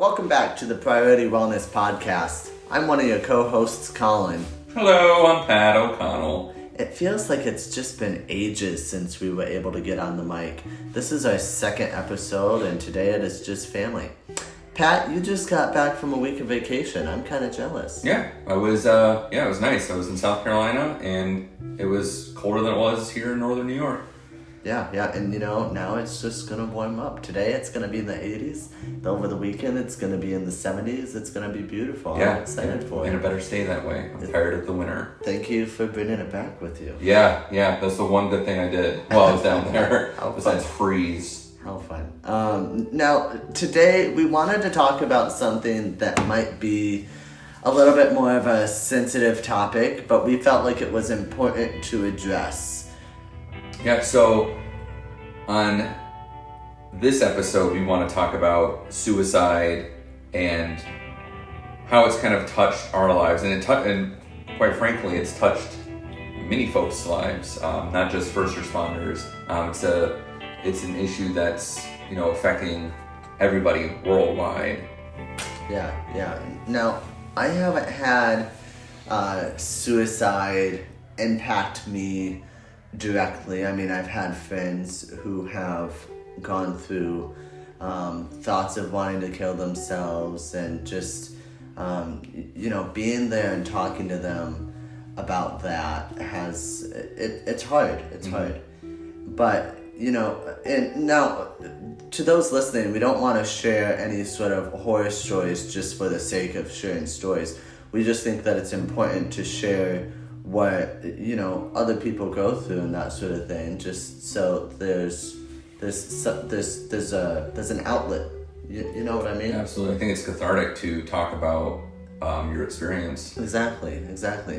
Welcome back to the Priority Wellness Podcast. I'm one of your co-hosts, Kollin. Hello, I'm Pat O'Connell. It feels like it's just been ages since we were able to get on the mic. This is our second episode, and today it is just family. Pat, you just got back from a week of vacation. I'm kind of jealous. Yeah, it was nice. I was in South Carolina, and it was colder than it was here in northern New York. Yeah, and now it's just going to warm up. Today it's going to be in the 80s. Over the weekend it's going to be in the 70s. It's going to be beautiful. Yeah, I'm excited for it. And it better stay that way. I'm tired of the winter. Thank you for bringing it back with you. Yeah, that's the one good thing I did while I was down there. Besides freeze. How fun. Now, today we wanted to talk about something that might be a little bit more of a sensitive topic, but we felt like it was important to address. Yeah, so on this episode, we want to talk about suicide and how it's kind of touched our lives, and quite frankly, it's touched many folks' lives, not just first responders. It's an issue that's affecting everybody worldwide. Yeah. Now, I haven't had suicide impact me directly. I mean, I've had friends who have gone through thoughts of wanting to kill themselves, and just being there and talking to them about that it's hard. It's hard. But and now to those listening, we don't want to share any sort of horror stories just for the sake of sharing stories. We just think that it's important to share what other people go through and that sort of thing, just so there's an outlet. You know what I mean? Absolutely. I think it's cathartic to talk about your experience. Exactly.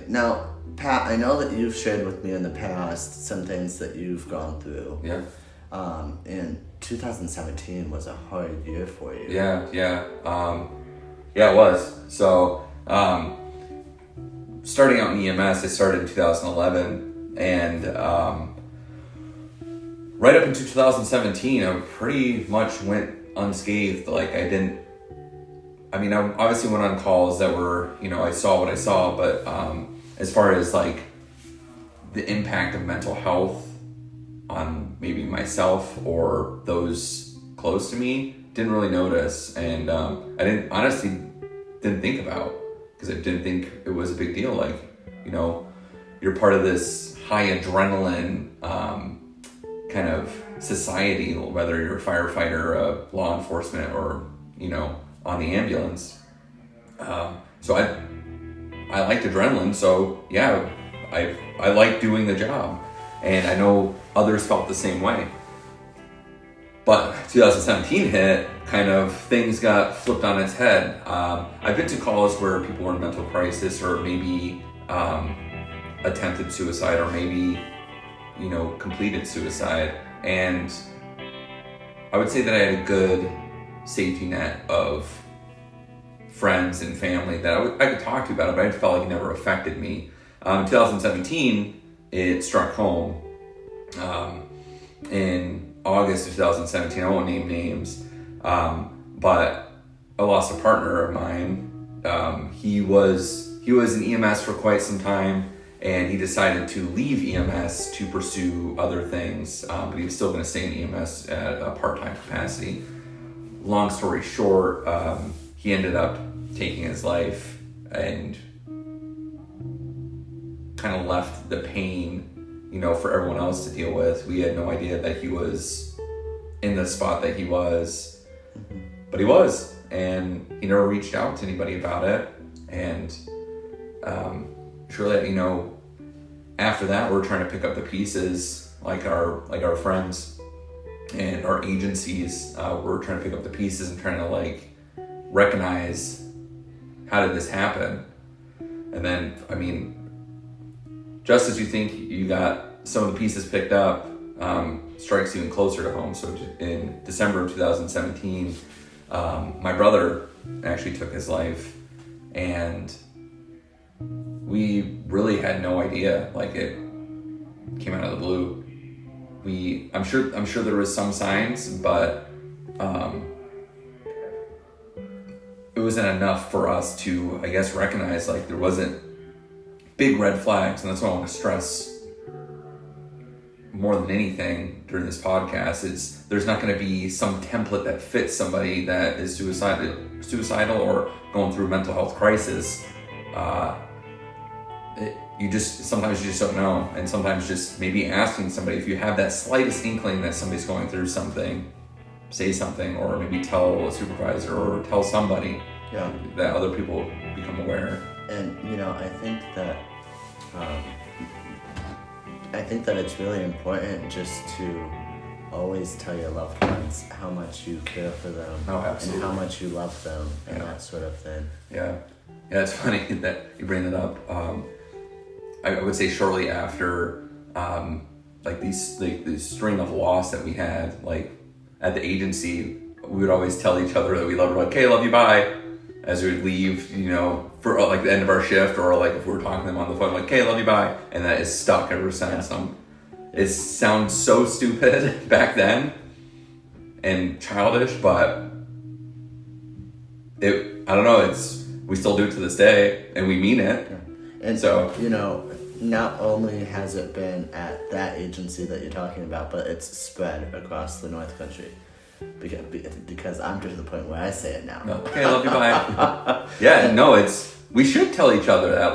Now, Pat, I know that you've shared with me in the past some things that you've gone through. Yeah. And 2017 was a hard year for you. Yeah, it was. So, starting out in EMS, I started in 2011, and right up into 2017, I pretty much went unscathed. I obviously went on calls that were, I saw what I saw, but as far as the impact of mental health on maybe myself or those close to me, didn't really notice, and I didn't think about, because I didn't think it was a big deal. You're part of this high adrenaline kind of society, whether you're a firefighter, a law enforcement, or on the ambulance. So I liked adrenaline, so yeah, I liked doing the job, and I know others felt the same way. But 2017 hit, kind of things got flipped on its head. I've been to calls where people were in mental crisis, or maybe attempted suicide, or maybe completed suicide, and I would say that I had a good safety net of friends and family that I could talk to about it, but I felt like it never affected me. 2017, it struck home. In August of 2017, I won't name names, but I lost a partner of mine. He was in EMS for quite some time, and he decided to leave EMS to pursue other things, but he was still going to stay in EMS at a part-time capacity. Long story short, he ended up taking his life, and kind of left the pain for everyone else to deal with. We had no idea that he was in the spot that he was, but he was, and he never reached out to anybody about it. And surely, after that, we're trying to pick up the pieces, like our friends and our agencies. We're trying to pick up the pieces and trying to recognize, how did this happen? And then, just as you think you got some of the pieces picked up, strikes even closer to home. So in December of 2017, my brother actually took his life, and we really had no idea. It came out of the blue. I'm sure there was some signs, but wasn't enough for us to, I guess, recognize like there wasn't big red flags. And that's what I want to stress more than anything during this podcast is there's not going to be some template that fits somebody that is suicidal or going through a mental health crisis. Sometimes you just don't know. And sometimes just maybe asking somebody, if you have that slightest inkling that somebody's going through something, say something, or maybe tell a supervisor or tell somebody that other people become aware. And, I think that it's really important just to always tell your loved ones how much you care for them. Oh, absolutely. And how much you love them and that sort of thing. Yeah, it's funny that you bring that up. I would say shortly after, this string of loss that we had, like at the agency, we would always tell each other that we loved her, like, "Okay, love you, bye," as we would leave, for like the end of our shift, or like if we were talking to them on the phone, like, "Okay, love you, bye," and that is stuck ever since. It sounds so stupid back then and childish, but I don't know, we still do it to this day, and we mean it. Yeah. And so, not only has it been at that agency that you're talking about, but it's spread across the North Country. Because I'm to the point where I say it now. Okay, love you, bye. We should tell each other that,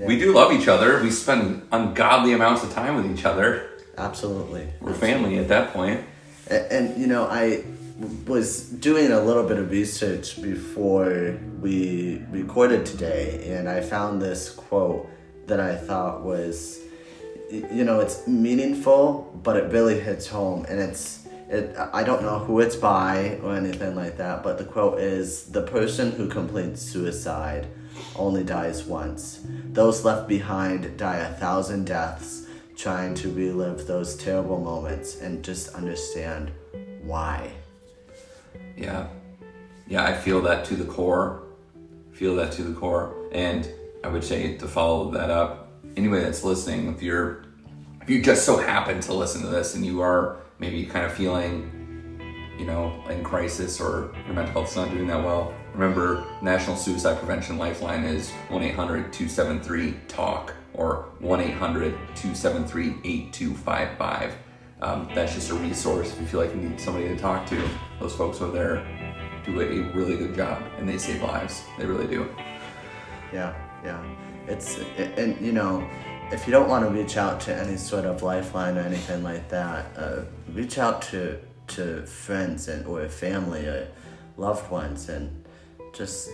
we do love each other. We spend ungodly amounts of time with each other. Absolutely. We're family at that point. And I was doing a little bit of research before we recorded today, and I found this quote that I thought was, it's meaningful, but it really hits home, and I don't know who it's by or anything like that, but the quote is, "The person who completes suicide only dies once. Those left behind die 1,000 deaths trying to relive those terrible moments and just understand why." Yeah, I feel that to the core. And I would say, to follow that up, anybody that's listening, if you just so happen to listen to this and you are maybe kind of feeling, in crisis, or your mental health's not doing that well, remember, National Suicide Prevention Lifeline is 1-800-273-TALK or 1-800-273-8255. That's just a resource if you feel like you need somebody to talk to. Those folks over there do a really good job, and they save lives. They really do. Yeah. If you don't want to reach out to any sort of lifeline or anything like that, reach out to friends or family or loved ones, and just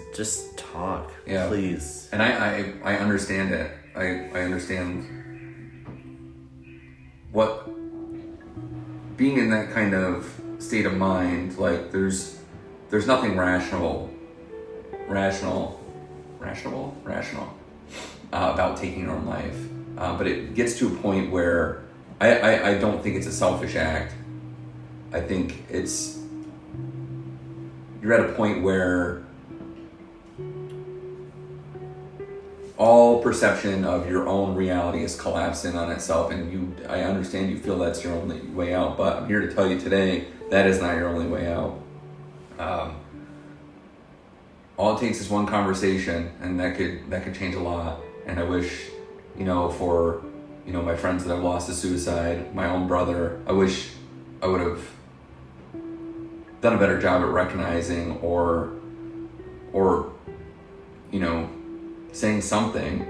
talk, please. And I understand it. I understand what being in that kind of state of mind, like there's nothing rational about taking your own life. But it gets to a point where I don't think it's a selfish act. I think you're at a point where all perception of your own reality is collapsing on itself, and I understand you feel that's your only way out, but I'm here to tell you today that is not your only way out. All it takes is one conversation, and that could change a lot. And I wish, for my friends that I've lost to suicide, my own brother, I wish I would have done a better job at recognizing or saying something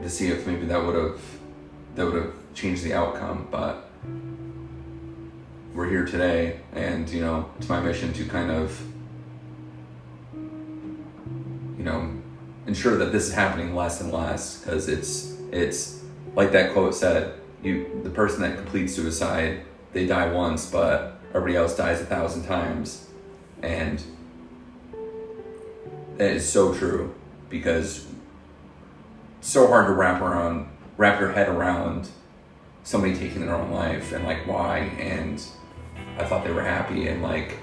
to see if maybe that would have changed the outcome. But we're here today, and it's my mission to kind of ensure that this is happening less and less, because it's like that quote said, the person that completes suicide, they die once, but everybody else dies 1,000 times. And that is so true, because it's so hard to wrap your head around somebody taking their own life, and like, why? And I thought they were happy, and like,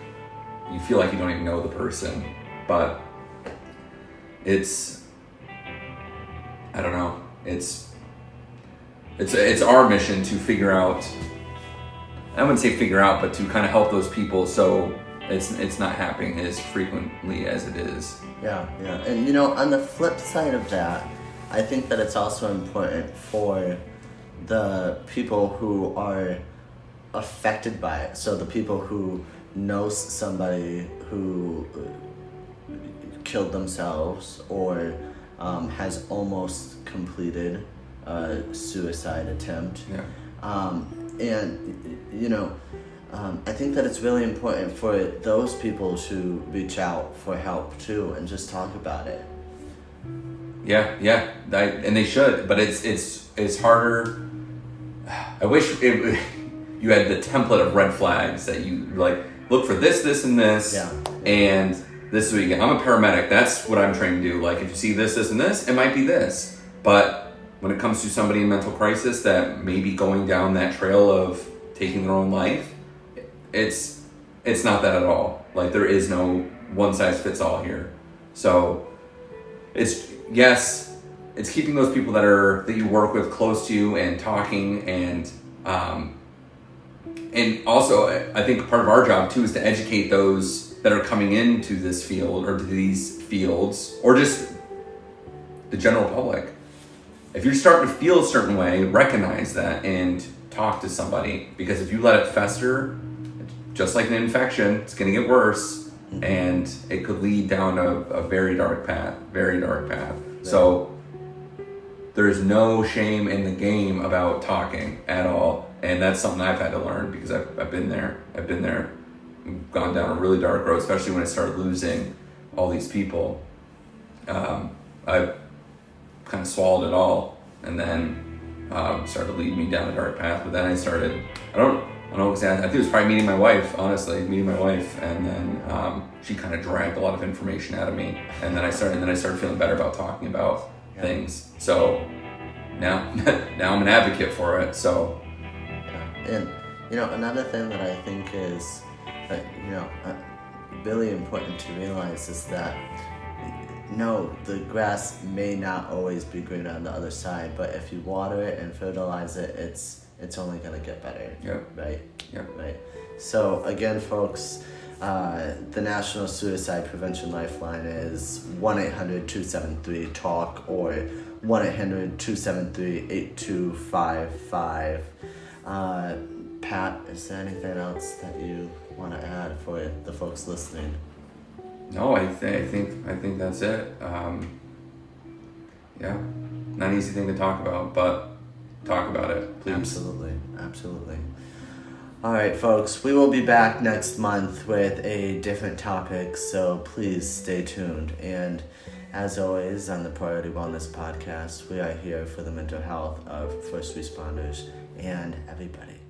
you feel like you don't even know the person. But I don't know, it's our mission to figure out, I wouldn't say figure out, but to kind of help those people, so it's not happening as frequently as it is. Yeah. And, you know, on the flip side of that, I think that it's also important for the people who are affected by it. So the people who know somebody who killed themselves or has almost completed a suicide attempt. Yeah. And, you know, I think that it's really important for those people to reach out for help too and just talk about it. Yeah, and they should, but it's harder. I wish you had the template of red flags that you like. Look for this, and this, and this is what you get. I'm a paramedic. That's what I'm trained to do. Like, if you see this, and this, it might be this. But when it comes to somebody in mental crisis that may be going down that trail of taking their own life, it's not that at all. Like, there is no one size fits all here. So it's keeping those people that you work with close to you and talking and also I think part of our job too is to educate those that are coming into this field or to these fields or just the general public. If you're starting to feel a certain way, recognize that and talk to somebody, because if you let it fester, just like an infection, it's going to get worse and it could lead down a very dark path. Yeah. So there's no shame in the game about talking at all. And that's something I've had to learn because I've been there. I've gone down a really dark road, especially when I started losing all these people. I kind of swallowed it all and then started to lead me down a dark path. But then I started, I don't know exactly, I think it was probably meeting my wife, and then she kind of dragged a lot of information out of me. And then I started feeling better about talking about things. So now I'm an advocate for it. So. And, you know, another thing that I think is, really important to realize is that, no, the grass may not always be greener on the other side, but if you water it and fertilize it, it's only going to get better. Yeah. Right? Yeah. Right. So, again, folks, the National Suicide Prevention Lifeline is 1-800-273-TALK or 1-800-273-8255. Pat, is there anything else that you want to add for the folks listening? No, I think that's it. Not an easy thing to talk about, but talk about it, please. Absolutely. All right, folks, we will be back next month with a different topic, so please stay tuned. And as always, on the Priority Wellness Podcast, we are here for the mental health of first responders and everybody.